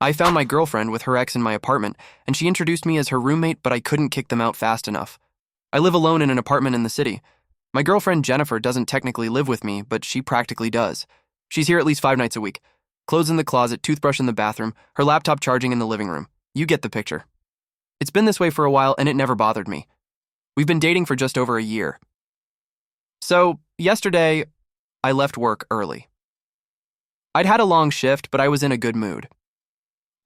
I found my girlfriend with her ex in my apartment, and she introduced me as her roommate, but I couldn't kick them out fast enough. I live alone in an apartment in the city. My girlfriend Jennifer doesn't technically live with me, but she practically does. She's here at least 5 nights a week. Clothes in the closet, toothbrush in the bathroom, her laptop charging in the living room. You get the picture. It's been this way for a while, and it never bothered me. We've been dating for just over a year. So, yesterday, I left work early. I'd had a long shift, but I was in a good mood.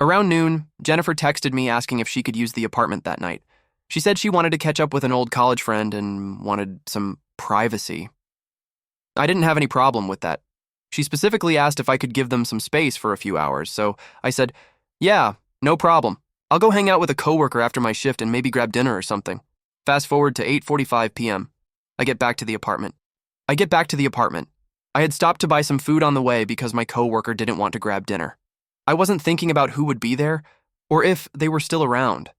Around noon, Jennifer texted me asking if she could use the apartment that night. She said she wanted to catch up with an old college friend and wanted some privacy. I didn't have any problem with that. She specifically asked if I could give them some space for a few hours, so I said, "Yeah, no problem. I'll go hang out with a coworker after my shift and maybe grab dinner or something." Fast forward to 8:45 p.m. I get back to the apartment. I had stopped to buy some food on the way because my coworker didn't want to grab dinner. I wasn't thinking about who would be there or if they were still around.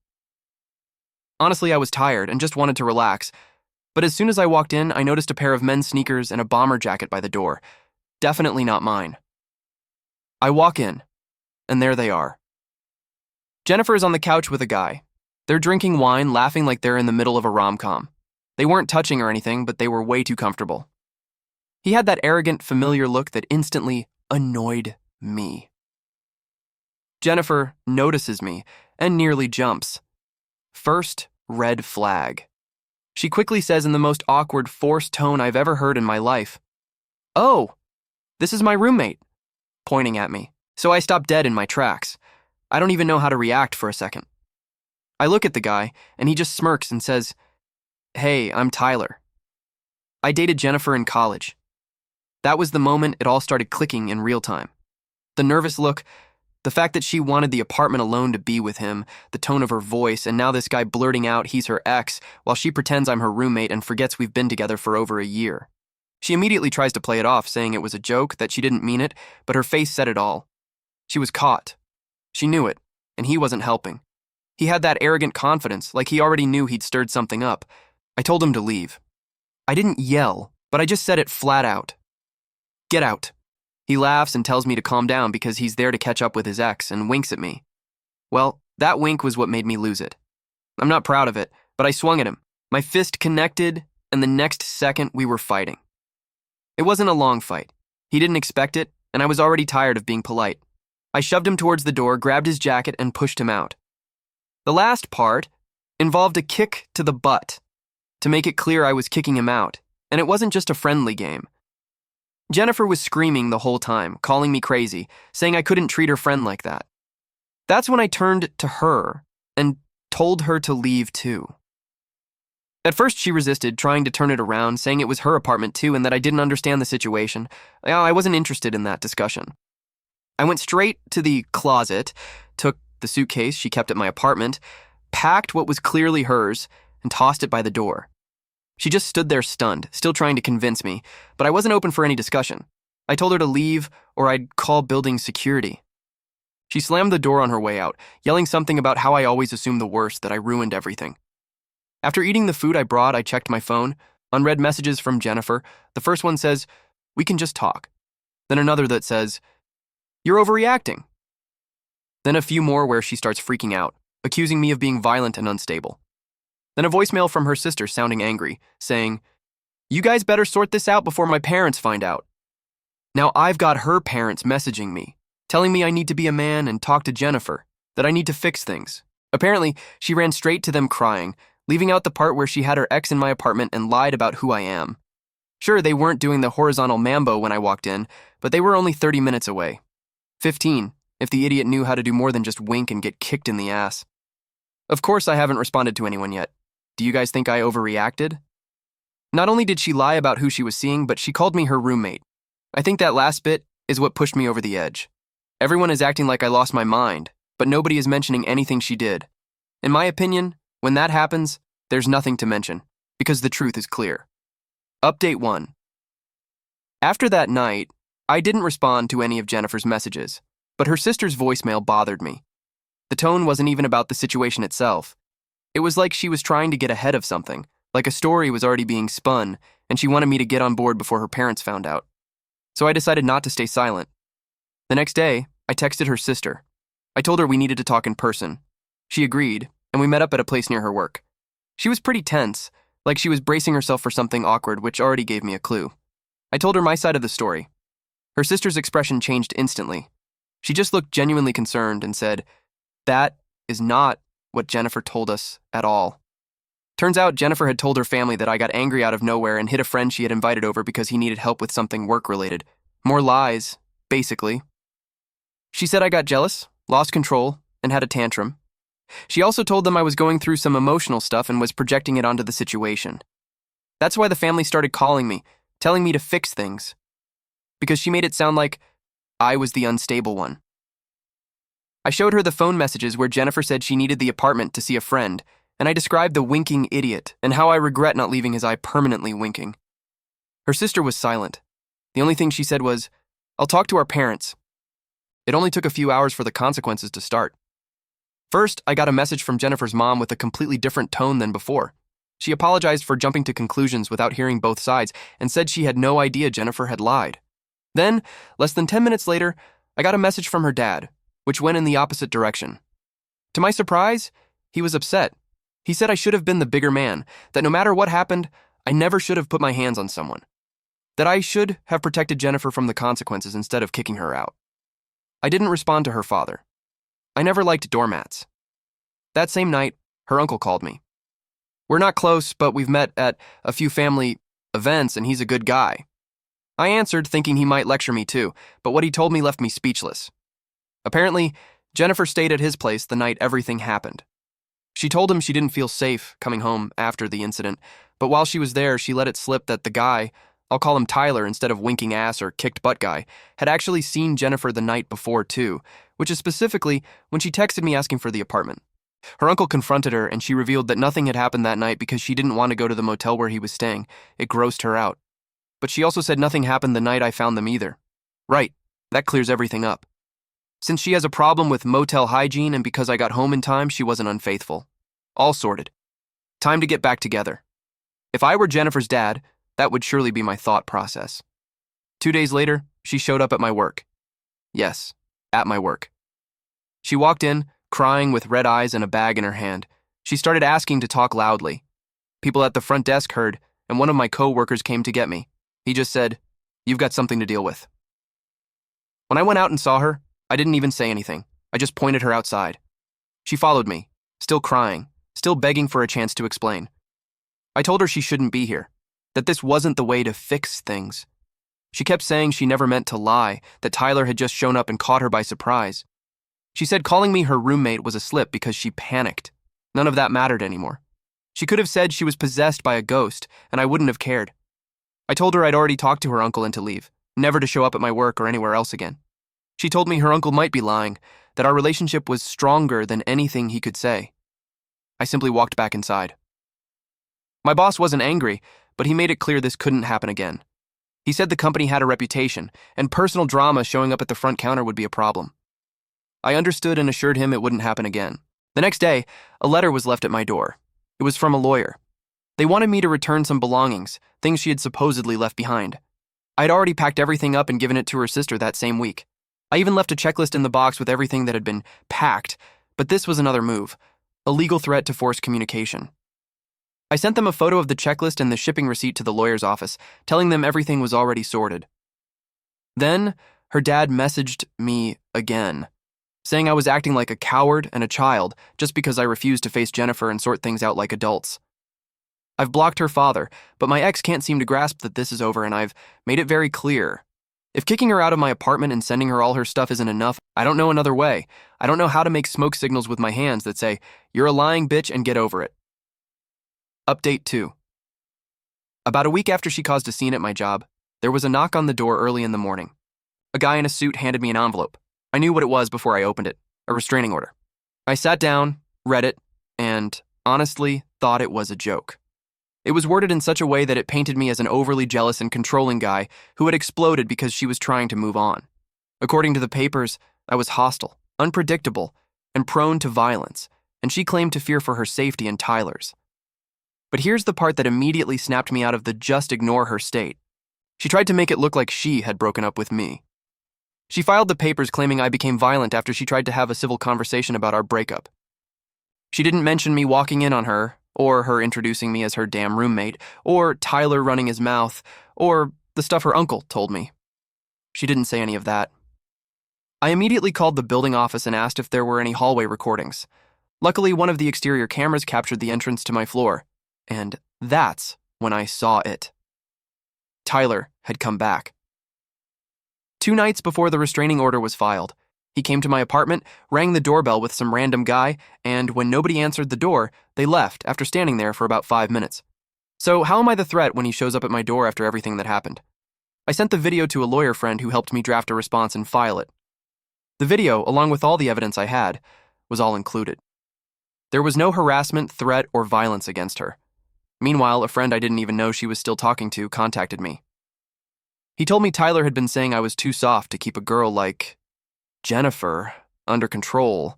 Honestly, I was tired and just wanted to relax, but as soon as I walked in, I noticed a pair of men's sneakers and a bomber jacket by the door. Definitely not mine. I walk in, and there they are. Jennifer is on the couch with a guy. They're drinking wine, laughing like they're in the middle of a rom-com. They weren't touching or anything, but they were way too comfortable. He had that arrogant, familiar look that instantly annoyed me. Jennifer notices me and nearly jumps. First, red flag. She quickly says in the most awkward, forced tone I've ever heard in my life, "Oh, this is my roommate," pointing at me. So I stop dead in my tracks. I don't even know how to react for a second. I look at the guy, and he just smirks and says, "Hey, I'm Tyler. I dated Jennifer in college." That was the moment it all started clicking in real time. The nervous look, the fact that she wanted the apartment alone to be with him, the tone of her voice, and now this guy blurting out he's her ex while she pretends I'm her roommate and forgets we've been together for over a year. She immediately tries to play it off, saying it was a joke, that she didn't mean it, but her face said it all. She was caught. She knew it, and he wasn't helping. He had that arrogant confidence, like he already knew he'd stirred something up. I told him to leave. I didn't yell, but I just said it flat out. "Get out." He laughs and tells me to calm down because he's there to catch up with his ex and winks at me. Well, that wink was what made me lose it. I'm not proud of it, but I swung at him. My fist connected, and the next second we were fighting. It wasn't a long fight. He didn't expect it, and I was already tired of being polite. I shoved him towards the door, grabbed his jacket, and pushed him out. The last part involved a kick to the butt, to make it clear I was kicking him out, and it wasn't just a friendly game. Jennifer was screaming the whole time, calling me crazy, saying I couldn't treat her friend like that. That's when I turned to her and told her to leave too. At first she resisted, trying to turn it around, saying it was her apartment too and that I didn't understand the situation. I wasn't interested in that discussion. I went straight to the closet, took the suitcase she kept at my apartment, packed what was clearly hers, and tossed it by the door. She just stood there stunned, still trying to convince me, but I wasn't open for any discussion. I told her to leave or I'd call building security. She slammed the door on her way out, yelling something about how I always assume the worst, that I ruined everything. After eating the food I brought, I checked my phone. Unread messages from Jennifer. The first one says, "We can just talk." Then another that says, "You're overreacting." Then a few more where she starts freaking out, accusing me of being violent and unstable. Then a voicemail from her sister sounding angry, saying, "You guys better sort this out before my parents find out." Now I've got her parents messaging me, telling me I need to be a man and talk to Jennifer, that I need to fix things. Apparently, she ran straight to them crying, leaving out the part where she had her ex in my apartment and lied about who I am. Sure, they weren't doing the horizontal mambo when I walked in, but they were only 30 minutes away. 15, if the idiot knew how to do more than just wink and get kicked in the ass. Of course, I haven't responded to anyone yet. Do you guys think I overreacted? Not only did she lie about who she was seeing, but she called me her roommate. I think that last bit is what pushed me over the edge. Everyone is acting like I lost my mind, but nobody is mentioning anything she did. In my opinion, when that happens, there's nothing to mention, because the truth is clear. Update 1. After that night, I didn't respond to any of Jennifer's messages, but her sister's voicemail bothered me. The tone wasn't even about the situation itself. It was like she was trying to get ahead of something, like a story was already being spun, and she wanted me to get on board before her parents found out. So I decided not to stay silent. The next day, I texted her sister. I told her we needed to talk in person. She agreed, and we met up at a place near her work. She was pretty tense, like she was bracing herself for something awkward, which already gave me a clue. I told her my side of the story. Her sister's expression changed instantly. She just looked genuinely concerned and said, "That is not what Jennifer told us at all." Turns out Jennifer had told her family that I got angry out of nowhere and hit a friend she had invited over because he needed help with something work-related. More lies, basically. She said I got jealous, lost control, and had a tantrum. She also told them I was going through some emotional stuff and was projecting it onto the situation. That's why the family started calling me, telling me to fix things. Because she made it sound like I was the unstable one. I showed her the phone messages where Jennifer said she needed the apartment to see a friend, and I described the winking idiot and how I regret not leaving his eye permanently winking. Her sister was silent. The only thing she said was, "I'll talk to our parents." It only took a few hours for the consequences to start. First, I got a message from Jennifer's mom with a completely different tone than before. She apologized for jumping to conclusions without hearing both sides and said she had no idea Jennifer had lied. Then, less than 10 minutes later, I got a message from her dad, which went in the opposite direction. To my surprise, he was upset. He said I should have been the bigger man, that no matter what happened, I never should have put my hands on someone. That I should have protected Jennifer from the consequences instead of kicking her out. I didn't respond to her father. I never liked doormats. That same night, her uncle called me. "We're not close, but we've met at a few family events and he's a good guy." I answered, thinking he might lecture me too, but what he told me left me speechless. Apparently, Jennifer stayed at his place the night everything happened. She told him she didn't feel safe coming home after the incident, but while she was there, she let it slip that the guy, I'll call him Tyler instead of winking ass or kicked butt guy, had actually seen Jennifer the night before too, which is specifically when she texted me asking for the apartment. Her uncle confronted her and she revealed that nothing had happened that night because she didn't want to go to the motel where he was staying. It grossed her out. But she also said nothing happened the night I found them either. Right, that clears everything up. Since she has a problem with motel hygiene and because I got home in time, she wasn't unfaithful. All sorted. Time to get back together. If I were Jennifer's dad, that would surely be my thought process. 2 days later, she showed up at my work. Yes, at my work. She walked in, crying with red eyes and a bag in her hand. She started asking to talk loudly. People at the front desk heard, and one of my co-workers came to get me. He just said, "You've got something to deal with." When I went out and saw her, I didn't even say anything. I just pointed her outside. She followed me, still crying, still begging for a chance to explain. I told her she shouldn't be here, that this wasn't the way to fix things. She kept saying she never meant to lie, that Tyler had just shown up and caught her by surprise. She said calling me her roommate was a slip because she panicked. None of that mattered anymore. She could have said she was possessed by a ghost, and I wouldn't have cared. I told her I'd already talked to her uncle and to leave, never to show up at my work or anywhere else again. She told me her uncle might be lying, that our relationship was stronger than anything he could say. I simply walked back inside. My boss wasn't angry, but he made it clear this couldn't happen again. He said the company had a reputation, and personal drama showing up at the front counter would be a problem. I understood and assured him it wouldn't happen again. The next day, a letter was left at my door. It was from a lawyer. They wanted me to return some belongings, things she had supposedly left behind. I had already packed everything up and given it to her sister that same week. I even left a checklist in the box with everything that had been packed, but this was another move, a legal threat to force communication. I sent them a photo of the checklist and the shipping receipt to the lawyer's office, telling them everything was already sorted. Then, her dad messaged me again, saying I was acting like a coward and a child just because I refused to face Jennifer and sort things out like adults. I've blocked her father, but my ex can't seem to grasp that this is over, and I've made it very clear. If kicking her out of my apartment and sending her all her stuff isn't enough, I don't know another way. I don't know how to make smoke signals with my hands that say, "You're a lying bitch and get over it." Update 2. About a week after she caused a scene at my job, there was a knock on the door early in the morning. A guy in a suit handed me an envelope. I knew what it was before I opened it, a restraining order. I sat down, read it, and honestly thought it was a joke. It was worded in such a way that it painted me as an overly jealous and controlling guy who had exploded because she was trying to move on. According to the papers, I was hostile, unpredictable, and prone to violence, and she claimed to fear for her safety and Tyler's. But here's the part that immediately snapped me out of the just ignore her state. She tried to make it look like she had broken up with me. She filed the papers claiming I became violent after she tried to have a civil conversation about our breakup. She didn't mention me walking in on her, or her introducing me as her damn roommate, or Tyler running his mouth, or the stuff her uncle told me. She didn't say any of that. I immediately called the building office and asked if there were any hallway recordings. Luckily, one of the exterior cameras captured the entrance to my floor, and that's when I saw it. Tyler had come back. 2 nights before the restraining order was filed, he came to my apartment, rang the doorbell with some random guy, and when nobody answered the door, they left after standing there for about 5 minutes. So how am I the threat when he shows up at my door after everything that happened? I sent the video to a lawyer friend who helped me draft a response and file it. The video, along with all the evidence I had, was all included. There was no harassment, threat, or violence against her. Meanwhile, a friend I didn't even know she was still talking to contacted me. He told me Tyler had been saying I was too soft to keep a girl like Jennifer under control,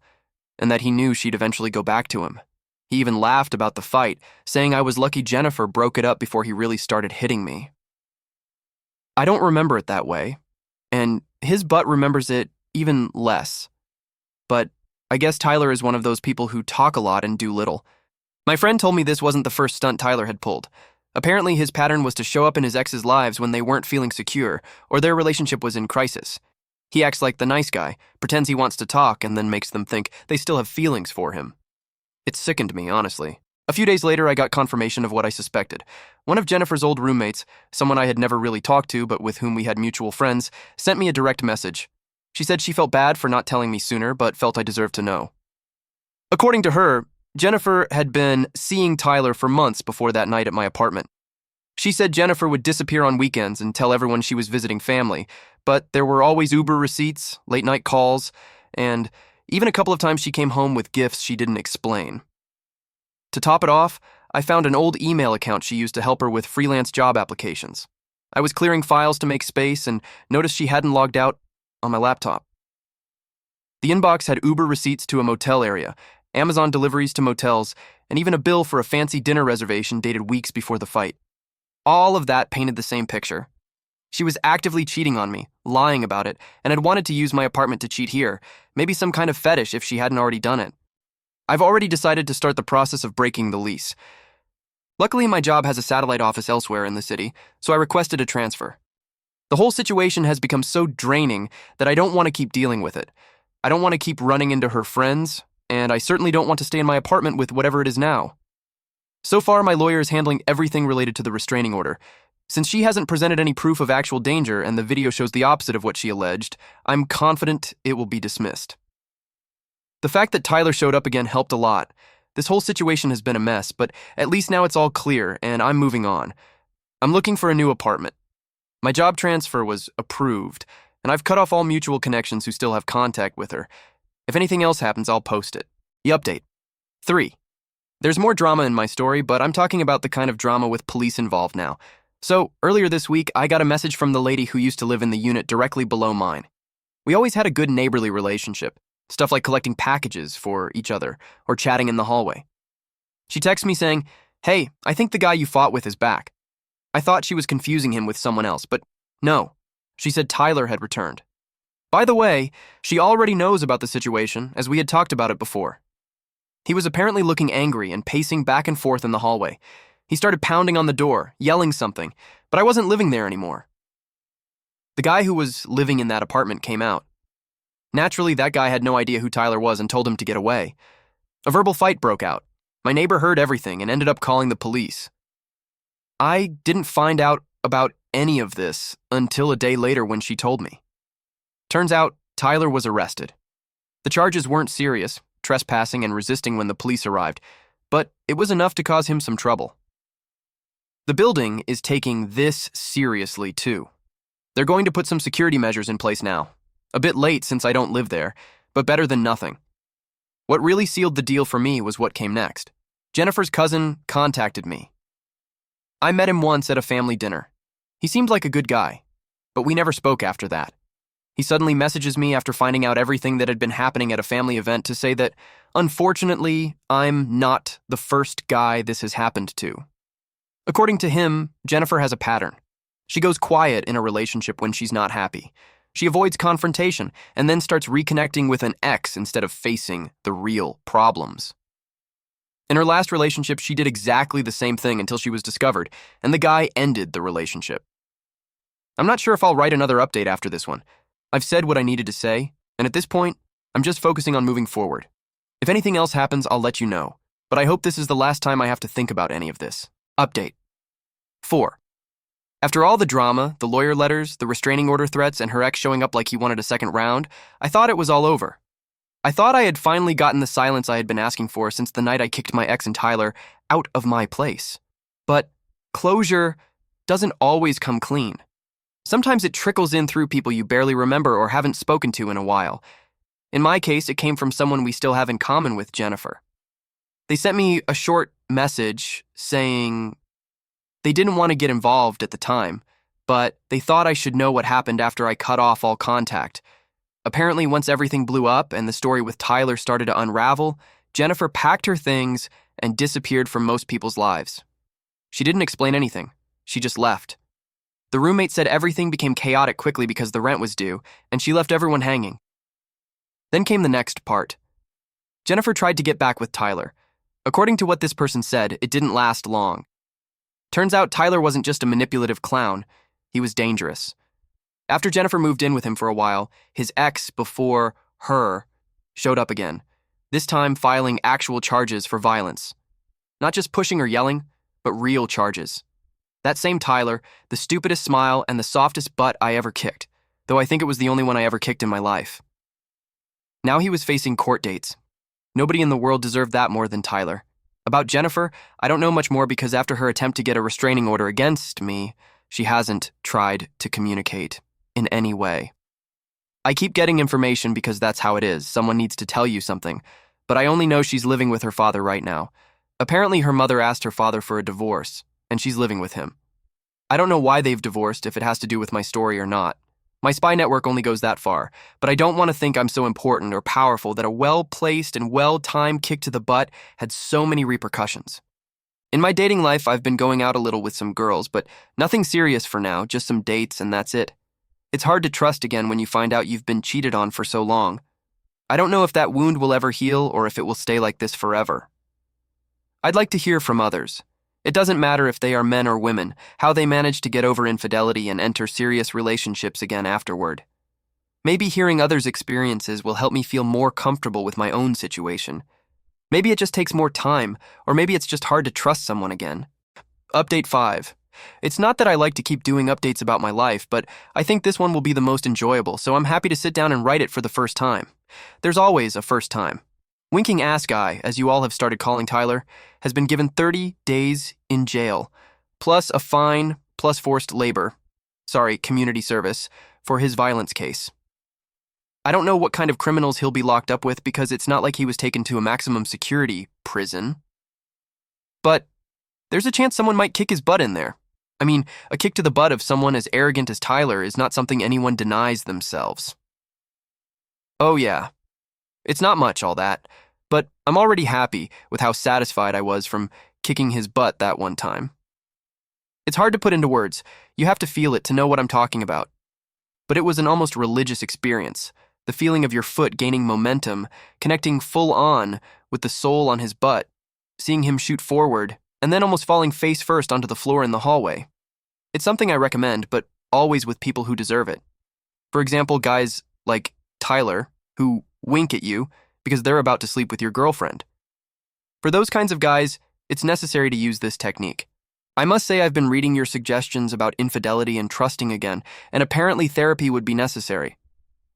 and that he knew she'd eventually go back to him. He even laughed about the fight, saying I was lucky Jennifer broke it up before he really started hitting me. I don't remember it that way, and his butt remembers it even less. But I guess Tyler is one of those people who talk a lot and do little. My friend told me this wasn't the first stunt Tyler had pulled. Apparently, his pattern was to show up in his ex's lives when they weren't feeling secure or their relationship was in crisis. He acts like the nice guy, pretends he wants to talk, and then makes them think they still have feelings for him. It sickened me, honestly. A few days later, I got confirmation of what I suspected. One of Jennifer's old roommates, someone I had never really talked to but with whom we had mutual friends, sent me a direct message. She said she felt bad for not telling me sooner, but felt I deserved to know. According to her, Jennifer had been seeing Tyler for months before that night at my apartment. She said Jennifer would disappear on weekends and tell everyone she was visiting family, but there were always Uber receipts, late-night calls, and even a couple of times she came home with gifts she didn't explain. To top it off, I found an old email account she used to help her with freelance job applications. I was clearing files to make space and noticed she hadn't logged out on my laptop. The inbox had Uber receipts to a motel area, Amazon deliveries to motels, and even a bill for a fancy dinner reservation dated weeks before the fight. All of that painted the same picture. She was actively cheating on me, lying about it, and had wanted to use my apartment to cheat here, maybe some kind of fetish if she hadn't already done it. I've already decided to start the process of breaking the lease. Luckily, my job has a satellite office elsewhere in the city, so I requested a transfer. The whole situation has become so draining that I don't want to keep dealing with it. I don't want to keep running into her friends, and I certainly don't want to stay in my apartment with whatever it is now. So far, my lawyer is handling everything related to the restraining order. Since she hasn't presented any proof of actual danger and the video shows the opposite of what she alleged, I'm confident it will be dismissed. The fact that Tyler showed up again helped a lot. This whole situation has been a mess, but at least now it's all clear and I'm moving on. I'm looking for a new apartment. My job transfer was approved, and I've cut off all mutual connections who still have contact with her. If anything else happens, I'll post it. The update. 3. There's more drama in my story, but I'm talking about the kind of drama with police involved now. So, earlier this week, I got a message from the lady who used to live in the unit directly below mine. We always had a good neighborly relationship, stuff like collecting packages for each other or chatting in the hallway. She texted me saying, "Hey, I think the guy you fought with is back." I thought she was confusing him with someone else, but no. She said Tyler had returned. By the way, she already knows about the situation, as we had talked about it before. He was apparently looking angry and pacing back and forth in the hallway. He started pounding on the door, yelling something, but I wasn't living there anymore. The guy who was living in that apartment came out. Naturally, that guy had no idea who Tyler was and told him to get away. A verbal fight broke out. My neighbor heard everything and ended up calling the police. I didn't find out about any of this until a day later when she told me. Turns out, Tyler was arrested. The charges weren't serious, trespassing and resisting when the police arrived, but it was enough to cause him some trouble. The building is taking this seriously, too. They're going to put some security measures in place now. A bit late since I don't live there, but better than nothing. What really sealed the deal for me was what came next. Jennifer's cousin contacted me. I met him once at a family dinner. He seemed like a good guy, but we never spoke after that. He suddenly messages me after finding out everything that had been happening at a family event to say that, unfortunately, I'm not the first guy this has happened to. According to him, Jennifer has a pattern. She goes quiet in a relationship when she's not happy. She avoids confrontation and then starts reconnecting with an ex instead of facing the real problems. In her last relationship, she did exactly the same thing until she was discovered, and the guy ended the relationship. I'm not sure if I'll write another update after this one. I've said what I needed to say, and at this point, I'm just focusing on moving forward. If anything else happens, I'll let you know, but I hope this is the last time I have to think about any of this. Update 4. After all the drama, the lawyer letters, the restraining order threats, and her ex showing up like he wanted a second round, I thought it was all over. I thought I had finally gotten the silence I had been asking for since the night I kicked my ex and Tyler out of my place. But closure doesn't always come clean. Sometimes it trickles in through people you barely remember or haven't spoken to in a while. In my case, it came from someone we still have in common with, Jennifer. They sent me a short message saying they didn't want to get involved at the time, but they thought I should know what happened after I cut off all contact. Apparently, once everything blew up and the story with Tyler started to unravel, Jennifer packed her things and disappeared from most people's lives. She didn't explain anything. She just left. The roommate said everything became chaotic quickly because the rent was due, and she left everyone hanging. Then came the next part. Jennifer tried to get back with Tyler. According to what this person said, it didn't last long. Turns out Tyler wasn't just a manipulative clown. He was dangerous. After Jennifer moved in with him for a while, his ex before her showed up again, this time filing actual charges for violence. Not just pushing or yelling, but real charges. That same Tyler, the stupidest smile and the softest butt I ever kicked, though I think it was the only one I ever kicked in my life. Now he was facing court dates. Nobody in the world deserved that more than Tyler. About Jennifer, I don't know much more because after her attempt to get a restraining order against me, she hasn't tried to communicate in any way. I keep getting information because that's how it is. Someone needs to tell you something, but I only know she's living with her father right now. Apparently her mother asked her father for a divorce, and she's living with him. I don't know why they've divorced, if it has to do with my story or not. My spy network only goes that far, but I don't want to think I'm so important or powerful that a well-placed and well-timed kick to the butt had so many repercussions. In my dating life, I've been going out a little with some girls, but nothing serious for now, just some dates and that's it. It's hard to trust again when you find out you've been cheated on for so long. I don't know if that wound will ever heal or if it will stay like this forever. I'd like to hear from others. It doesn't matter if they are men or women, how they manage to get over infidelity and enter serious relationships again afterward. Maybe hearing others' experiences will help me feel more comfortable with my own situation. Maybe it just takes more time, or maybe it's just hard to trust someone again. Update 5. It's not that I like to keep doing updates about my life, but I think this one will be the most enjoyable, so I'm happy to sit down and write it for the first time. There's always a first time. Winking Ass Guy, as you all have started calling Tyler, has been given 30 days in jail, plus a fine, plus forced labor, community service, for his violence case. I don't know what kind of criminals he'll be locked up with because it's not like he was taken to a maximum security prison. But there's a chance someone might kick his butt in there. I mean, a kick to the butt of someone as arrogant as Tyler is not something anyone denies themselves. Oh yeah, it's not much, all that, but I'm already happy with how satisfied I was from kicking his butt that one time. It's hard to put into words. You have to feel it to know what I'm talking about. But it was an almost religious experience, the feeling of your foot gaining momentum, connecting full on with the sole on his butt, seeing him shoot forward, and then almost falling face first onto the floor in the hallway. It's something I recommend, but always with people who deserve it. For example, guys like Tyler, who wink at you because they're about to sleep with your girlfriend. For those kinds of guys, it's necessary to use this technique. I must say I've been reading your suggestions about infidelity and trusting again, and apparently therapy would be necessary.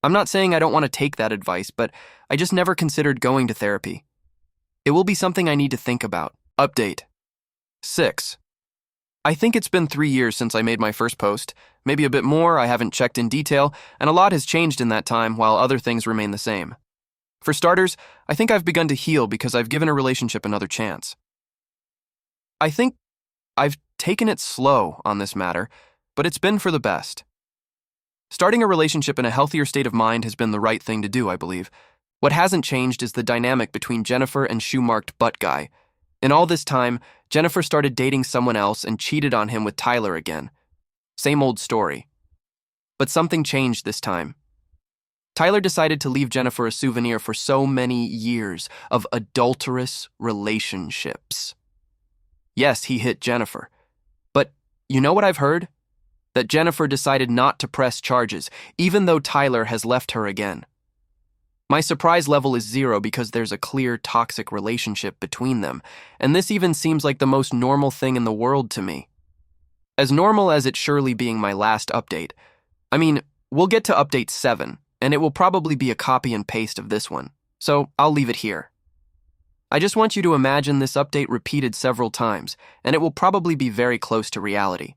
I'm not saying I don't want to take that advice, but I just never considered going to therapy. It will be something I need to think about. Update 6. I think it's been 3 years since I made my first post, maybe a bit more, I haven't checked in detail, and a lot has changed in that time while other things remain the same. For starters, I think I've begun to heal because I've given a relationship another chance. I think I've taken it slow on this matter, but it's been for the best. Starting a relationship in a healthier state of mind has been the right thing to do, I believe. What hasn't changed is the dynamic between Jennifer and shoe-marked butt guy. In all this time, Jennifer started dating someone else and cheated on him with Tyler again. Same old story. But something changed this time. Tyler decided to leave Jennifer a souvenir for so many years of adulterous relationships. Yes, he hit Jennifer. But you know what I've heard? That Jennifer decided not to press charges, even though Tyler has left her again. My surprise level is 0 because there's a clear toxic relationship between them, and this even seems like the most normal thing in the world to me. As normal as it surely being my last update. I mean, we'll get to update 7, and it will probably be a copy and paste of this one, so I'll leave it here. I just want you to imagine this update repeated several times, and it will probably be very close to reality.